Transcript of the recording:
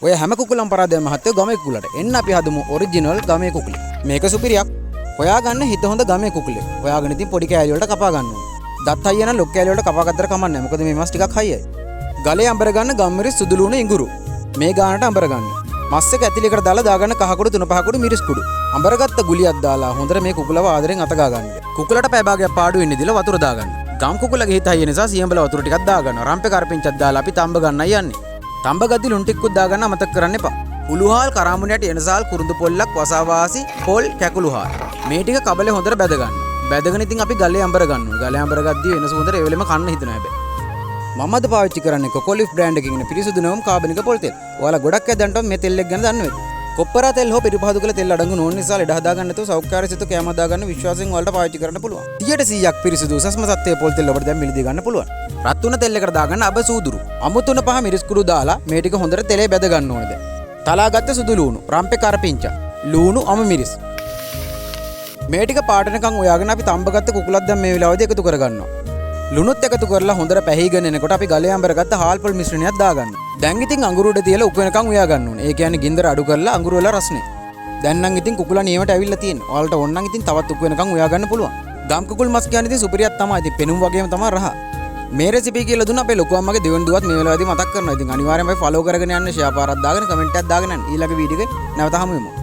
ඔය හැම කුකුලම් පරාදයක්ම මහත්තයෝ ගමේ කුකුලට. එන්න අපි හදමු ඔරිජිනල් ගමේ කුකුලේ. මේක සුපිරියක්. හොයාගන්න හිත හොඳ ගමේ කුකුලේ. හොයාගෙන ඉතින් පොඩි කෑලි වලට කපා ගන්න ඕනේ. දත් හයිය නම් ලොක් කෑලි වලට කපා ගත්තට කමක් නැහැ. මොකද මේ මස් ටිකක් හයියයි. ගලේ අඹර ගන්න ගම්මිරිස් සුදු ලුණු ඉඟුරු. මේ ගානට අඹර ගන්න. මස් එක ඇතිලියකට දාලා දාගන්න කහකුඩු තුන පහකුඩු මිරිස් කුඩු. අඹරගත්ත ගුලියක් දාලා හොඳට මේ කුකුලව ආදරෙන් අත ගා ගන්න. කුකුලට පැය භාගයක් පාඩු වෙන්න දීලා වතුර දාගන්න. ගම් කුකුලගේ හිත හයිය නිසා සියඹල වතුර ටිකක් දාගන්න. රම්පේ කරපිංචක් දාලා අපි තඹ ගන්නයි යන්නේ. තඹ ගද්දි ලුණු ටිකකුත් දාගන්න අමතක කරන්න එපා. උළුහාල් කරාමුණයට එනසාල් කුරුඳු පොල්ලක් වසාවාසි පොල් කැකුළුහාල්. මේ ටික කබලේ හොඳට බැද ගන්න. බැදගෙන ඉතින් අපි ගලේ අඹර ගන්න ඕනේ. ගලේ අඹර ගද්දි වෙනස හොඳට ඒ වෙලෙම කන්න හිතනවා හැබැයි. මම අද පාවිච්චි කරන්නේ කොකොලිෆ් බ්‍රෑන්ඩ් එකකින් ඉන්න පිරිසුදු නවම් කාබනික පොල් තෙල්. ඔයාලා ගොඩක් අය දැනටම මේ තෙල් එක ගැන දන්නේ නැති. කොප්පරා තෙල් හෝ පිරිපහදු කළ තෙල් අඩංගු නොවන නිසා ලෙඩ හදා ගන්න නැතුව සෞඛ්‍යකාරී සිත කැම හදා ගන්න විශ්වාසයෙන් ඔයාලට පාවිච්චි කරන්න පුළුවන්. 100%ක් පිරිසුදු උසස්ම සත්ත්වයේ පොල් තෙල් ඔබට දැන් මිලදී ගන්න පුළුවන්. රත් වුණ තෙල් එකට දාගන්න අබ සූදුරු. අමුතුන පහ මිරිස් කුඩු දාලා මේ ටික හොඳට තෙලේ බැද ගන්න ඕනේ දැන්. තලාගත්ත සුදු ලුණු, රම්පේ කරපිංචා, ලුණු අමු මිරිස්. මේ ටික පාටනකම් ඔයාගෙන අපි තඹගත්ත කුකුලක් දැන් මේ වෙලාවේදී එකතු කරගන්නවා. ලුණුත් එකතු කරලා හොඳට පැහිගෙන එනකොට අපි ගලේ අඹරගත්ත හාල් පොල් මිශ්‍රණයක් දාගන්න. දැන් ඉතින් අඟුරු උඩ තියලා උක වෙනකම් උයා ගන්න ඕනේ. ඒ කියන්නේ ගින්දර අඩු කරලා අඟුරු වල රස්නේ. දැන් නම් ඉතින් කුකුලා නියමට ඇවිල්ලා තියෙනවා. ඔයාලට ඕන නම් ඉතින් තවත් උක වෙනකම් උයා ගන්න පුළුවන්. ගම් කුකුල් මස් කියන්නේ ඉතින් සුපිරියක් තමයි. ඉතින් පෙනුම් වගේම තමයි රහ. මේ රෙසිපි කියලා දුන්න අපේ ලොකු අම්මගේ දෙවෙනි දුවත් මේ වෙලාවේදී මතක් කරනවා. ඉතින් අනිවාර්යෙන්ම ෆලෝ කරගෙන යන්න, ෂෙයා පාරක් දාගෙන, කමෙන්ට් එකක් දාගෙන යන්න. ඊළඟ වීඩියෝ එකේ නැවත හමු වෙමු.